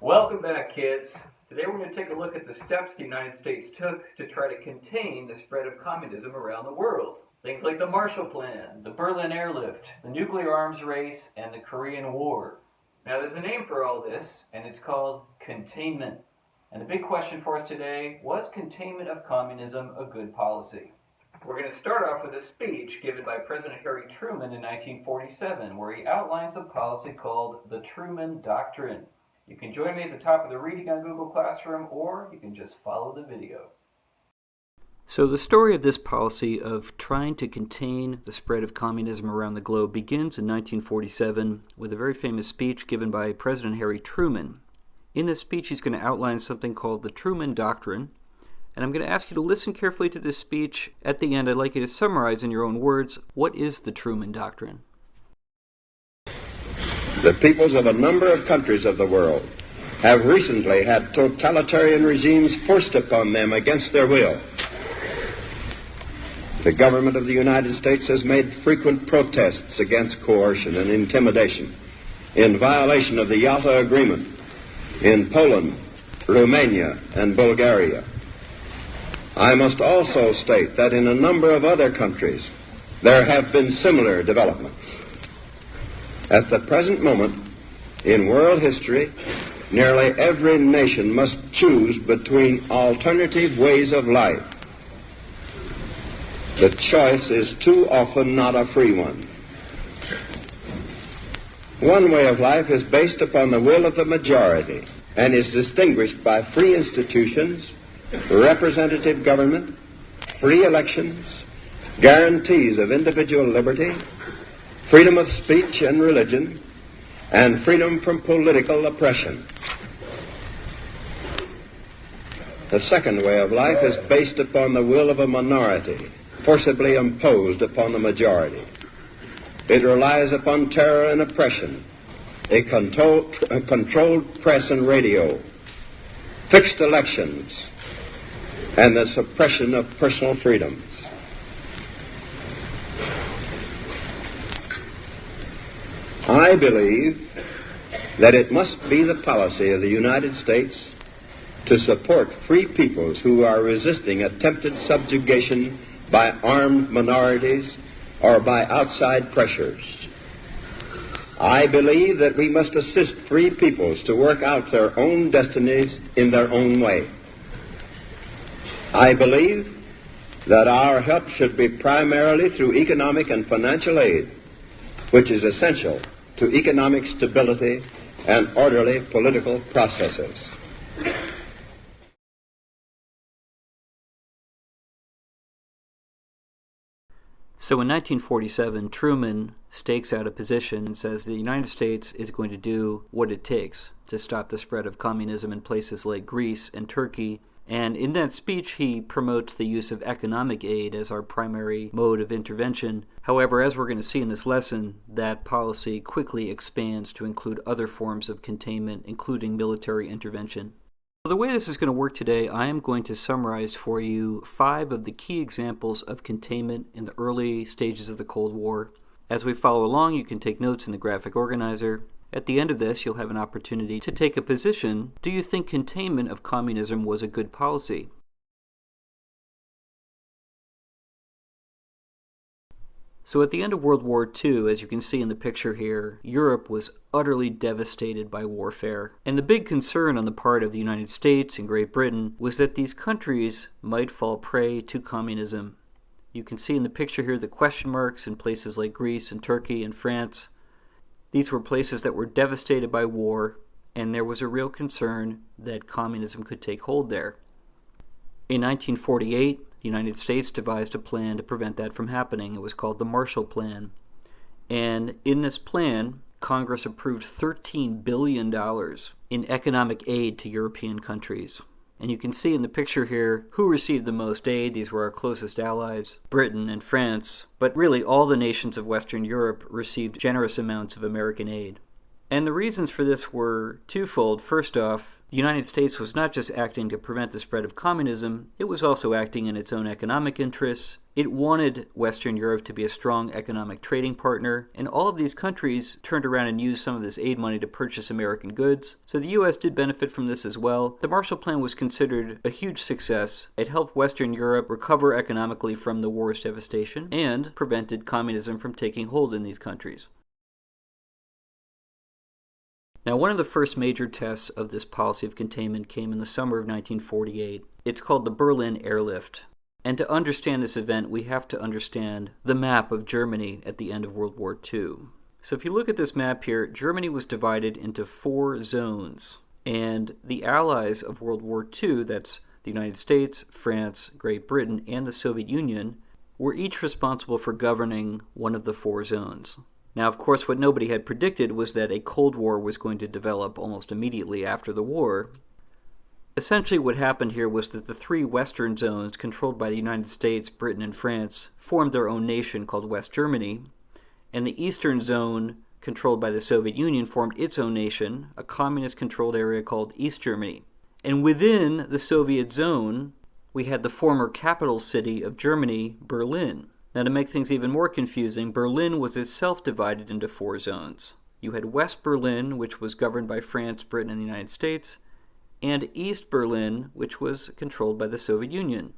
Welcome back, kids. Today we're going to take a look at the steps the United States took to try to contain the spread of communism around the world. Things like the Marshall Plan, the Berlin Airlift, the nuclear arms race, and the Korean War. Now there's a name for all this, and it's called containment. And the big question for us today, was containment of communism a good policy? We're going to start off with a speech given by President Harry Truman in 1947, where he outlines a policy called the Truman Doctrine. You can join me at the top of the reading on Google Classroom, or you can just follow the video. So the story of this policy of trying to contain the spread of communism around the globe begins in 1947 with a very famous speech given by President Harry Truman. In this speech, he's going to outline something called the Truman Doctrine, and I'm going to ask you to listen carefully to this speech. At the end, I'd like you to summarize in your own words, what is the Truman Doctrine? The peoples of a number of countries of the world have recently had totalitarian regimes forced upon them against their will. The government of the United States has made frequent protests against coercion and intimidation in violation of the Yalta Agreement in Poland, Romania, and Bulgaria. I must also state that in a number of other countries there have been similar developments. At the present moment, in world history, nearly every nation must choose between alternative ways of life. The choice is too often not a free one. One way of life is based upon the will of the majority and is distinguished by free institutions, representative government, free elections, guarantees of individual liberty, freedom of speech and religion, and freedom from political oppression. The second way of life is based upon the will of a minority, forcibly imposed upon the majority. It relies upon terror and oppression, a controlled press and radio, fixed elections, and the suppression of personal freedoms. I believe that it must be the policy of the United States to support free peoples who are resisting attempted subjugation by armed minorities or by outside pressures. I believe that we must assist free peoples to work out their own destinies in their own way. I believe that our help should be primarily through economic and financial aid, which is essential to economic stability and orderly political processes. So in 1947, Truman stakes out a position and says the United States is going to do what it takes to stop the spread of communism in places like Greece and Turkey. And in that speech, he promotes the use of economic aid as our primary mode of intervention. However, as we're going to see in this lesson, that policy quickly expands to include other forms of containment, including military intervention. The way this is going to work today, I am going to summarize for you 5 of the key examples of containment in the early stages of the Cold War. As we follow along, you can take notes in the graphic organizer. At the end of this, you'll have an opportunity to take a position. Do you think containment of communism was a good policy? So at the end of World War II, as you can see in the picture here, Europe was utterly devastated by warfare. And the big concern on the part of the United States and Great Britain was that these countries might fall prey to communism. You can see in the picture here the question marks in places like Greece and Turkey and France. These were places that were devastated by war, and there was a real concern that communism could take hold there. In 1948, the United States devised a plan to prevent that from happening. It was called the Marshall Plan. And in this plan, Congress approved $13 billion in economic aid to European countries. And you can see in the picture here who received the most aid. These were our closest allies, Britain and France. But really, all the nations of Western Europe received generous amounts of American aid. And the reasons for this were twofold. First off, the United States was not just acting to prevent the spread of communism, it was also acting in its own economic interests. It wanted Western Europe to be a strong economic trading partner, and all of these countries turned around and used some of this aid money to purchase American goods. So the U.S. did benefit from this as well. The Marshall Plan was considered a huge success. It helped Western Europe recover economically from the war's devastation and prevented communism from taking hold in these countries. Now, one of the first major tests of this policy of containment came in the summer of 1948. It's called the Berlin Airlift. And to understand this event, we have to understand the map of Germany at the end of World War II. So if you look at this map here, Germany was divided into 4 zones. And the allies of World War II, that's the United States, France, Great Britain, and the Soviet Union, were each responsible for governing one of the 4 zones. Now, of course, what nobody had predicted was that a Cold War was going to develop almost immediately after the war. Essentially, what happened here was that the 3 Western zones, controlled by the United States, Britain, and France, formed their own nation called West Germany, and the Eastern zone, controlled by the Soviet Union, formed its own nation, a communist-controlled area called East Germany. And within the Soviet zone, we had the former capital city of Germany, Berlin. Now, to make things even more confusing, Berlin was itself divided into 4 zones. You had West Berlin, which was governed by France, Britain, and the United States, and East Berlin, which was controlled by the Soviet Union.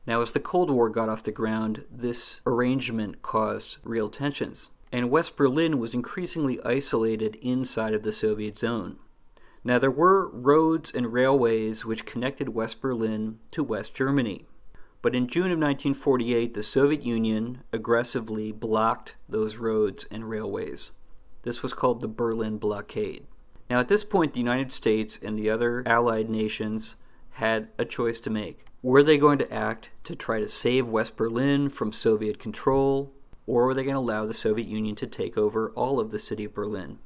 Now, as the Cold War got off the ground, this arrangement caused real tensions, and West Berlin was increasingly isolated inside of the Soviet zone. Now, there were roads and railways which connected West Berlin to West Germany. But in June of 1948, the Soviet Union aggressively blocked those roads and railways. This was called the Berlin Blockade. Now, at this point, the United States and the other allied nations had a choice to make. Were they going to act to try to save West Berlin from Soviet control, or were they going to allow the Soviet Union to take over all of the city of Berlin?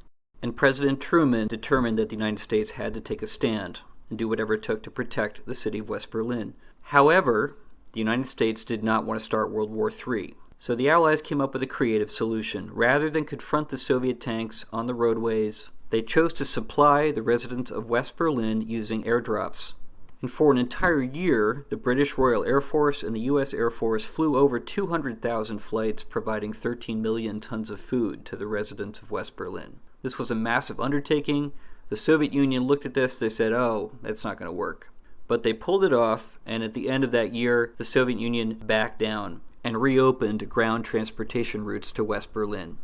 And President Truman determined that the United States had to take a stand and do whatever it took to protect the city of West Berlin. However, the United States did not want to start World War III. So the Allies came up with a creative solution. Rather than confront the Soviet tanks on the roadways, they chose to supply the residents of West Berlin using airdrops. And for an entire year, the British Royal Air Force and the U.S. Air Force flew over 200,000 flights, providing 13 million tons of food to the residents of West Berlin. This was a massive undertaking. The Soviet Union looked at this, they said, oh, that's not going to work. But they pulled it off, and at the end of that year, the Soviet Union backed down and reopened ground transportation routes to West Berlin.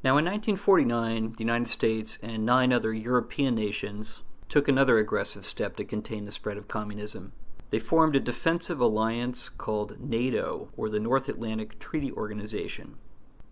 Now, in 1949, the United States and 9 other European nations took another aggressive step to contain the spread of communism. They formed a defensive alliance called NATO, or the North Atlantic Treaty Organization.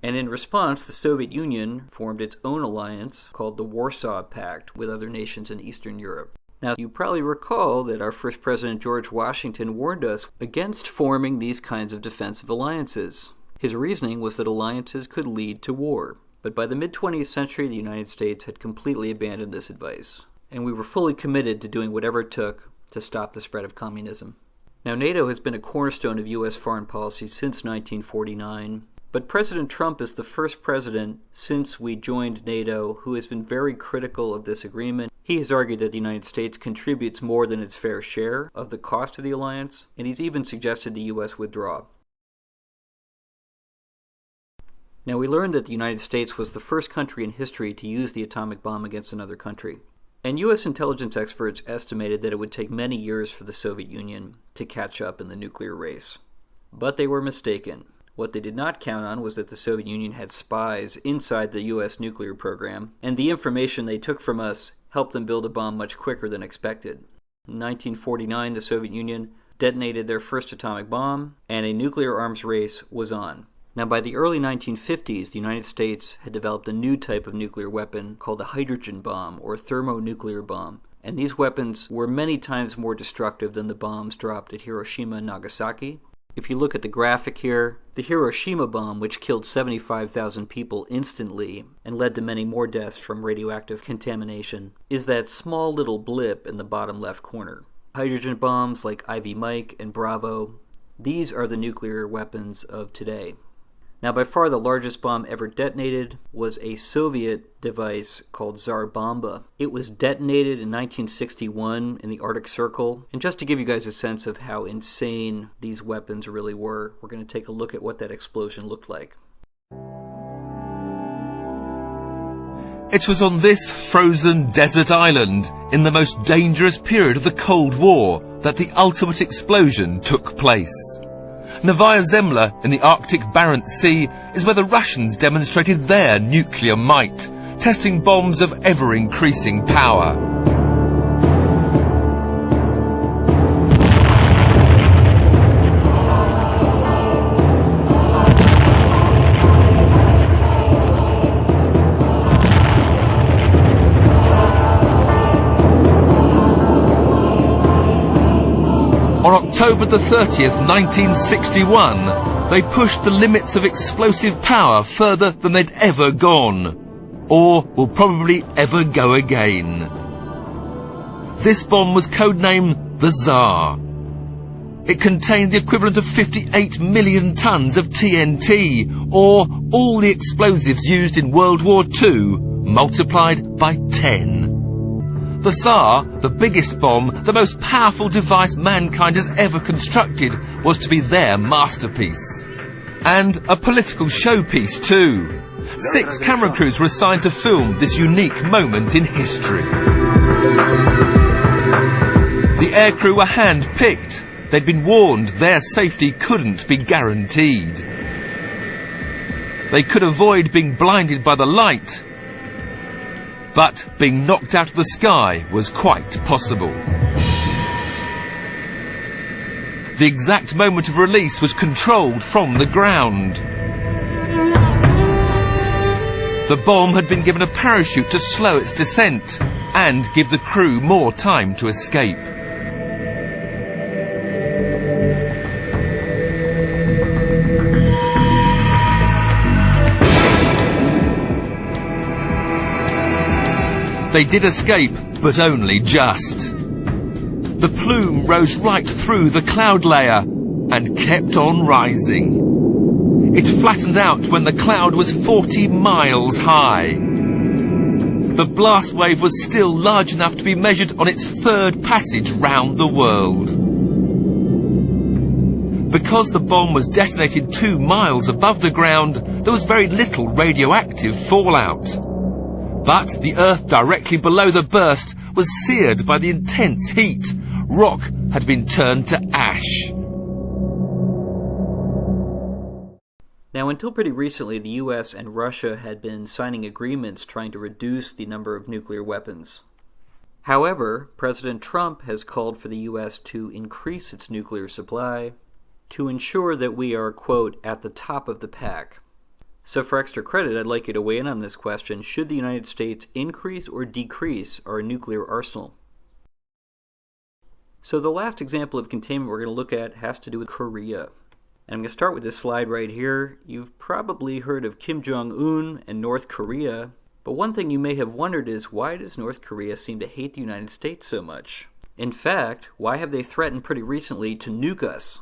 And in response, the Soviet Union formed its own alliance called the Warsaw Pact with other nations in Eastern Europe. Now, you probably recall that our first president, George Washington, warned us against forming these kinds of defensive alliances. His reasoning was that alliances could lead to war. But by the mid-20th century, the United States had completely abandoned this advice, and we were fully committed to doing whatever it took to stop the spread of communism. Now, NATO has been a cornerstone of U.S. foreign policy since 1949, but President Trump is the first president since we joined NATO who has been very critical of this agreement. He has argued that the United States contributes more than its fair share of the cost of the alliance, and he's even suggested the U.S. withdraw. Now, we learned that the United States was the first country in history to use the atomic bomb against another country. And U.S. intelligence experts estimated that it would take many years for the Soviet Union to catch up in the nuclear race. But they were mistaken. What they did not count on was that the Soviet Union had spies inside the U.S. nuclear program, and the information they took from us helped them build a bomb much quicker than expected. In 1949, the Soviet Union detonated their first atomic bomb, and a nuclear arms race was on. Now, by the early 1950s, the United States had developed a new type of nuclear weapon called the hydrogen bomb, or thermonuclear bomb. And these weapons were many times more destructive than the bombs dropped at Hiroshima and Nagasaki. If you look at the graphic here, the Hiroshima bomb, which killed 75,000 people instantly and led to many more deaths from radioactive contamination, is that small little blip in the bottom left corner. Hydrogen bombs like Ivy Mike and Bravo, these are the nuclear weapons of today. Now, by far the largest bomb ever detonated was a Soviet device called Tsar Bomba. It was detonated in 1961 in the Arctic Circle. And just to give you guys a sense of how insane these weapons really were, we're going to take a look at what that explosion looked like. It was on this frozen desert island, in the most dangerous period of the Cold War, that the ultimate explosion took place. Novaya Zemlya in the Arctic Barents Sea is where the Russians demonstrated their nuclear might, testing bombs of ever-increasing power. On October the 30th, 1961, they pushed the limits of explosive power further than they'd ever gone, or will probably ever go again. This bomb was codenamed the Tsar. It contained the equivalent of 58 million tons of TNT, or all the explosives used in World War II, multiplied by 10. The Tsar, the biggest bomb, the most powerful device mankind has ever constructed, was to be their masterpiece. And a political showpiece too. 6 camera crews were assigned to film this unique moment in history. The aircrew were hand-picked. They'd been warned their safety couldn't be guaranteed. They could avoid being blinded by the light, but being knocked out of the sky was quite possible. The exact moment of release was controlled from the ground. The bomb had been given a parachute to slow its descent and give the crew more time to escape. They did escape, but only just. The plume rose right through the cloud layer and kept on rising. It flattened out when the cloud was 40 miles high. The blast wave was still large enough to be measured on its 3rd passage round the world. Because the bomb was detonated 2 miles above the ground, there was very little radioactive fallout. But the earth directly below the burst was seared by the intense heat. Rock had been turned to ash. Now, until pretty recently, the US and Russia had been signing agreements trying to reduce the number of nuclear weapons. However, President Trump has called for the US to increase its nuclear supply to ensure that we are, quote, at the top of the pack. So for extra credit, I'd like you to weigh in on this question. Should the United States increase or decrease our nuclear arsenal? So the last example of containment we're going to look at has to do with Korea. And I'm going to start with this slide right here. You've probably heard of Kim Jong-un and North Korea, but one thing you may have wondered is, why does North Korea seem to hate the United States so much? In fact, why have they threatened pretty recently to nuke us?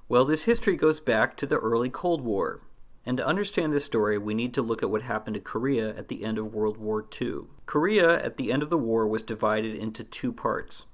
Well, this history goes back to the early Cold War. And to understand this story, we need to look at what happened to Korea at the end of World War II. Korea, at the end of the war, was divided into 2 parts.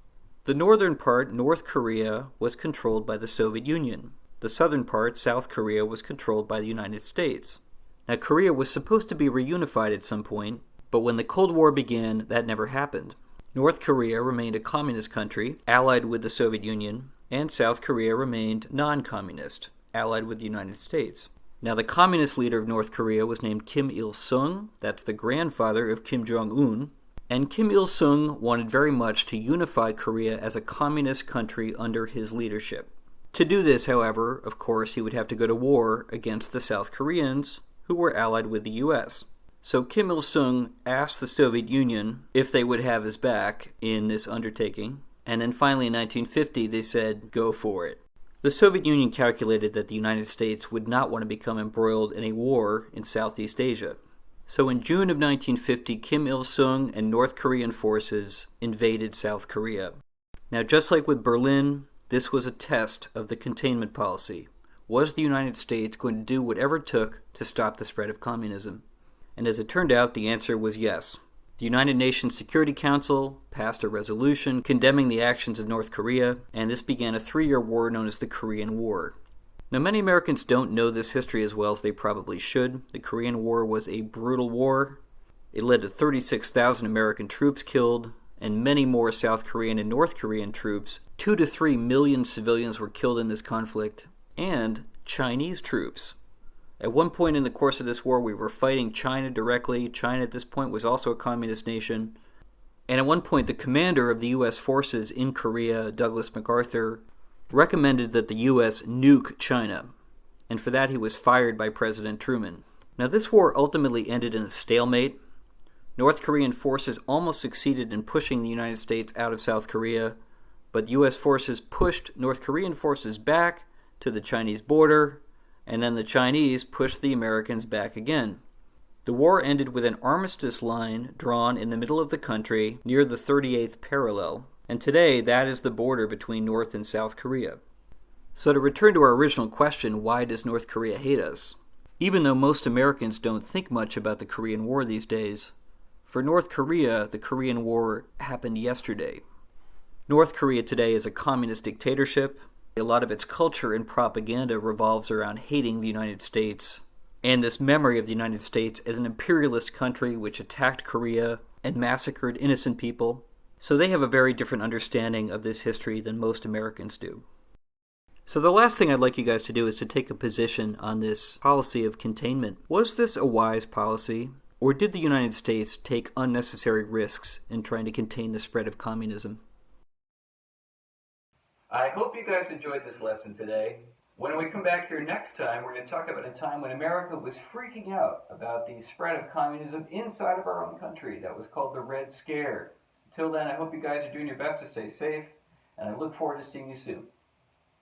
The northern part, North Korea, was controlled by the Soviet Union. The southern part, South Korea, was controlled by the United States. Now, Korea was supposed to be reunified at some point, but when the Cold War began, that never happened. North Korea remained a communist country, allied with the Soviet Union, and South Korea remained non-communist, allied with the United States. Now, the communist leader of North Korea was named Kim Il-sung. That's the grandfather of Kim Jong-un. And Kim Il-sung wanted very much to unify Korea as a communist country under his leadership. To do this, however, of course, he would have to go to war against the South Koreans, who were allied with the U.S. So Kim Il-sung asked the Soviet Union if they would have his back in this undertaking. And then finally in 1950, they said, go for it. The Soviet Union calculated that the United States would not want to become embroiled in a war in Southeast Asia. So in June of 1950, Kim Il-sung and North Korean forces invaded South Korea. Now, just like with Berlin, this was a test of the containment policy. was the United States going to do whatever it took to stop the spread of communism? And as it turned out, the answer was yes. The United Nations Security Council passed a resolution condemning the actions of North Korea, and this began a 3-year war known as the Korean War. Now, many Americans don't know this history as well as they probably should. The Korean War was a brutal war. It led to 36,000 American troops killed, and many more South Korean and North Korean troops. 2 to 3 million civilians were killed in this conflict, and Chinese troops. At one point in the course of this war, we were fighting China directly. China at this point was also a communist nation. And at one point, the commander of the U.S. forces in Korea, Douglas MacArthur, recommended that the U.S. nuke China. And for that, he was fired by President Truman. Now, this war ultimately ended in a stalemate. North Korean forces almost succeeded in pushing the United States out of South Korea, but U.S. forces pushed North Korean forces back to the Chinese border, and then the Chinese pushed the Americans back again. The war ended with an armistice line drawn in the middle of the country near the 38th parallel, and today that is the border between North and South Korea. So to return to our original question, why does North Korea hate us? Even though most Americans don't think much about the Korean War these days, for North Korea, the Korean War happened yesterday. North Korea today is a communist dictatorship. A lot of its culture and propaganda revolves around hating the United States, and this memory of the United States as an imperialist country which attacked Korea and massacred innocent people. So they have a very different understanding of this history than most Americans do. So the last thing I'd like you guys to do is to take a position on this policy of containment. Was this a wise policy, or did the United States take unnecessary risks in trying to contain the spread of communism? I hope you guys enjoyed this lesson today. When we come back here next time, we're going to talk about a time when America was freaking out about the spread of communism inside of our own country. That was called the Red Scare. Until then, I hope you guys are doing your best to stay safe, and I look forward to seeing you soon.